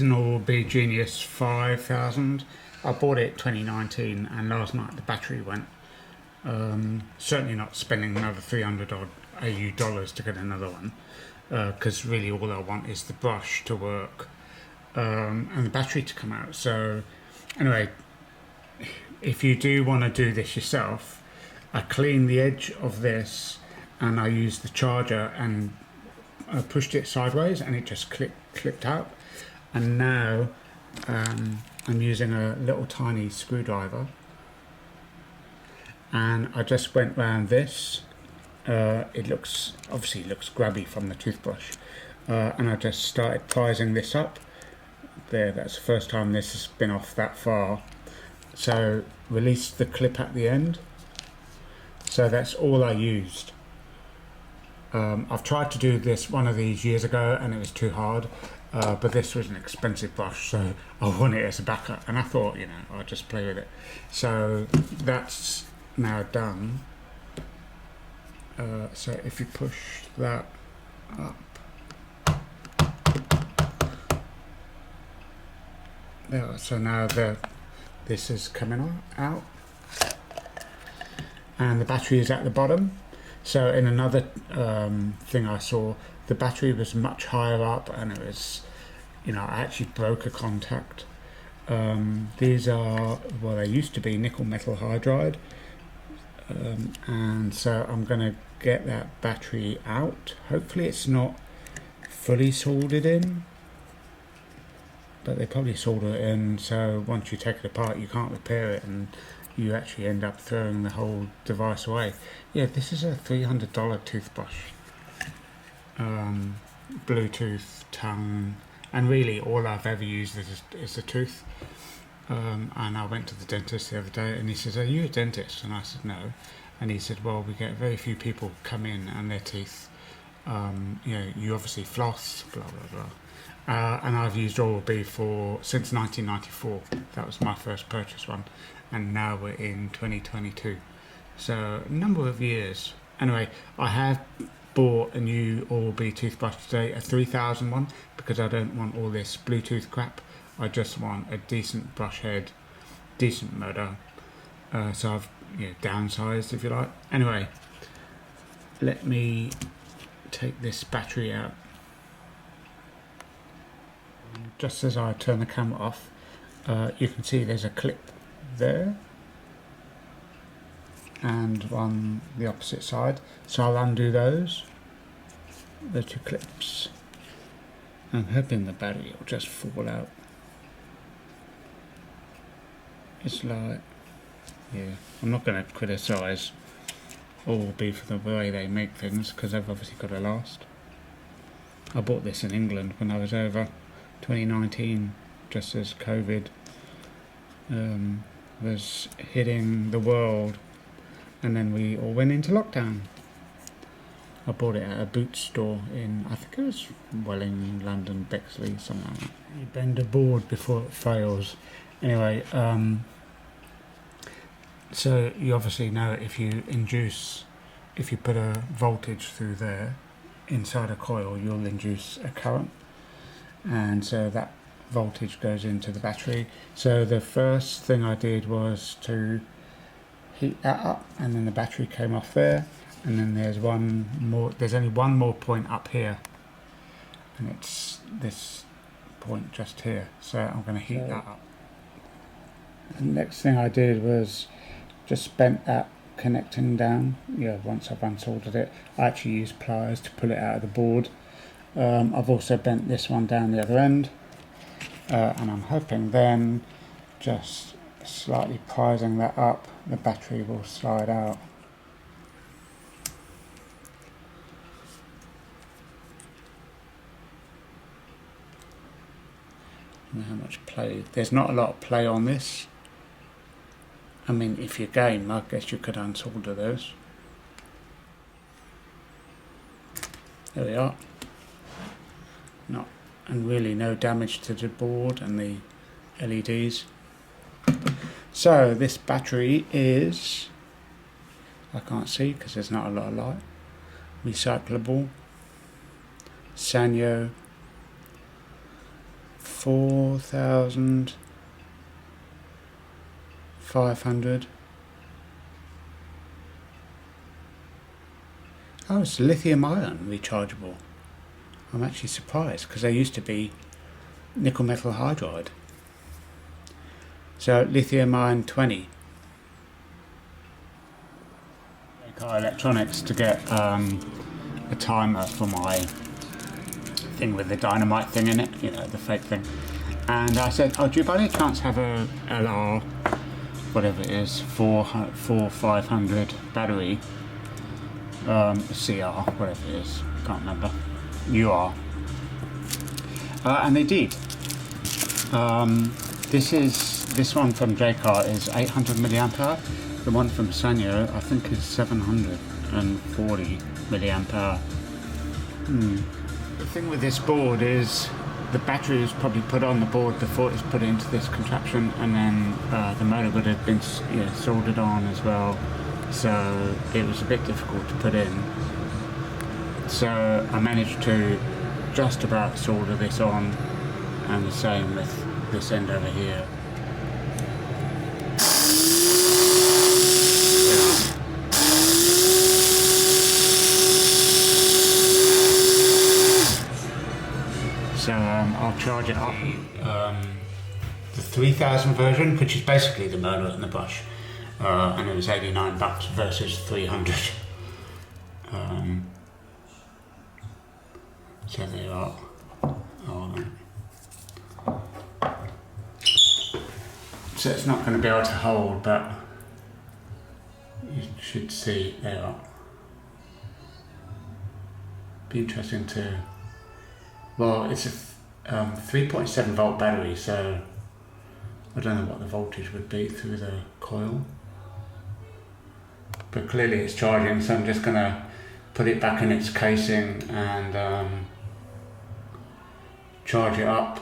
An Oral-B Genius 5000. I bought it 2019 and last night the battery went. Certainly not spending another 300 odd AU dollars to get another one, because really all I want is the brush to work, and the battery to come out. So anyway, if you do want to do this yourself, I clean the edge of this and I used the charger and I pushed it sideways and it just clipped out. And now I'm using a little tiny screwdriver and I just went round this. It obviously looks grubby from the toothbrush, and I just started prizing this up. There, that's the first time this has been off that far. So released the clip at the end. So that's all I used. I've tried to do one of these years ago and it was too hard, but this was an expensive brush, so I want it as a backup, and I thought, I'll just play with it. So that's now done. So if you push that up, there, so now this is coming out and the battery is at the bottom. So in another thing I saw, the battery was much higher up and it was, I actually broke a contact. These are, well, they used to be nickel metal hydride, and so I'm going to get that battery out. Hopefully it's not fully soldered in, but they probably solder it in, so once you take it apart you can't repair it and you actually end up throwing the whole device away. Yeah, this is a $300 toothbrush, Bluetooth, tongue, and really all I've ever used is the tooth. And I went to the dentist the other day and he says, "Are you a dentist?" And I said, "No." And he said, "Well, we get very few people come in and their teeth, you obviously floss, blah blah blah." And I've used Oral-B since 1994. That was my first purchase one, and now we're in 2022, so a number of years. Anyway, I have bought a new Oral-B toothbrush today, a 3000 one, because I don't want all this Bluetooth crap. I just want a decent brush head, decent motor. So I've downsized, if you like. Anyway, let me take this battery out. Just as I turn the camera off, you can see there's a clip there and on the opposite side, so I'll undo the two clips. I'm hoping the battery will just fall out. It's like, I'm not going to criticise Oral-B for the way they make things, because they've obviously got to last. I bought this in England when I was over 2019, just as COVID was hitting the world, and then we all went into lockdown. I bought it at a boot store in, I think it was Welling, London, Bexley, something like that. You bend a board before it fails. Anyway, so you obviously know if you put a voltage through there inside a coil, you'll induce a current, and so that voltage goes into the battery. So the first thing I did was to heat that up, and then the battery came off there, and then there's only one more point up here, and it's this point just here, so I'm going to heat that up. The next thing I did was just bent that connecting down. Once I've unsoldered it, I actually used pliers to pull it out of the board. I've also bent this one down the other end, and I'm hoping then, just slightly prizing that up, the battery will slide out. How much play? There's not a lot of play on this. I mean, if you're game, I guess you could unsolder those. There we are. And really no damage to the board and the LEDs. So this battery is, I can't see because there's not a lot of light, recyclable, Sanyo 4,500. Oh, it's lithium-ion rechargeable. I'm actually surprised because they used to be nickel metal hydride. So lithium-ion 20. Car Electronics to get a timer for my thing with the dynamite thing in it, you know, the fake thing. And I said, oh, do you by any chance have a LR, whatever it is, 500 battery, CR, whatever it is, can't remember, UR. And they did. This one from JCar is 800 milliamp hour. The one from Sanyo, I think, is 740 milliamp hour. The thing with this board is the battery was probably put on the board before it was put into this contraption, and then the motor would have been soldered on as well, so it was a bit difficult to put in. So I managed to just about solder this on, and the same with this end over here. So I'll charge it up. The 3000 version, which is basically the motor and the brush, and it was $89 versus 300. So they are. So it's not going to be able to hold, but you should see they are. Be interesting to. Well, it's a 3.7 volt battery, so I don't know what the voltage would be through the coil. But clearly it's charging, so I'm just going to put it back in its casing and charge it up.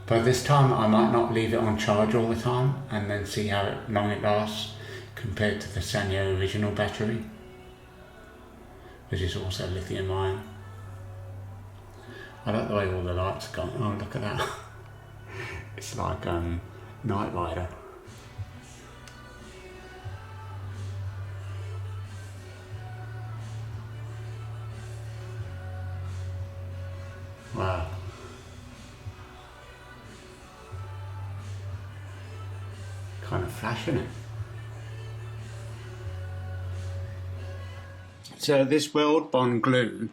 By this time I might not leave it on charge all the time and then see how long it lasts compared to the Sanyo original battery, which is also lithium ion. I like the way all the lights are gone. Oh, look at that. It's like Night Rider. Wow. Kind of flashing it. So this World Bond glue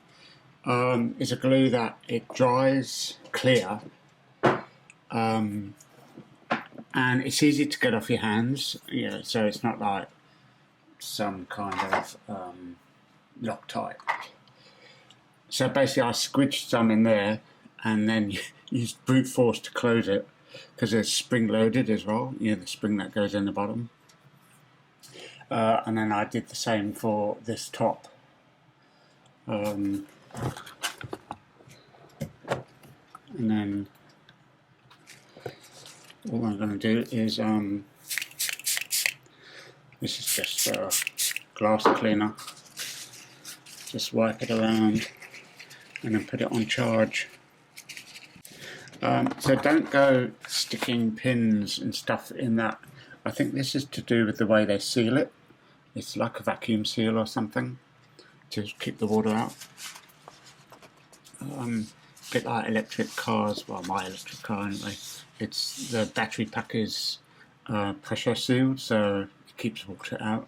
is a glue that it dries clear, and it's easy to get off your hands, so it's not like some kind of Loctite. So basically I squidged some in there and then used brute force to close it, because it's spring loaded as well, the spring that goes in the bottom. And then I did the same for this top. And then all I'm going to do is this is just a glass cleaner, just wipe it around and then put it on charge. So don't go sticking pins and stuff in that. I think this is to do with the way they seal it. It's like a vacuum seal or something to keep the water out. A bit like electric cars, well, my electric car anyway. It's the battery pack is pressure sealed, so it keeps water out.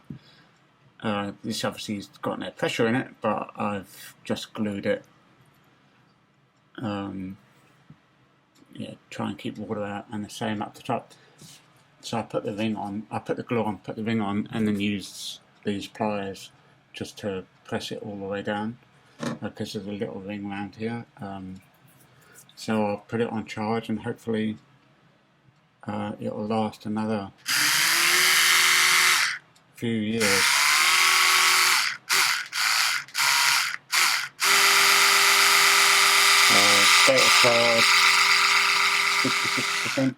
This obviously has got no pressure in it, but I've just glued it. Try and keep water out, and the same up the top. So I put the ring on, I put the glue on, put the ring on, and then use these pliers just to press it all the way down, because there's a little ring around here. So I'll put it on charge and hopefully it'll last another few years. State of charge 66%.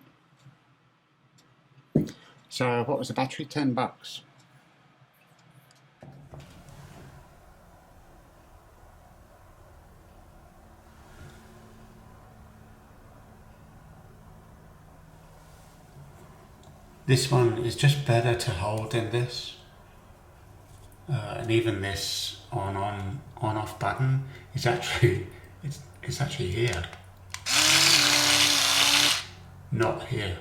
So what was the battery? $10. This one is just better to hold than this. And even this on off button is actually it's actually here, not here.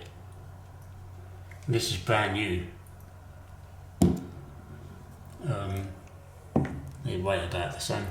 This is brand new. They weigh about the same.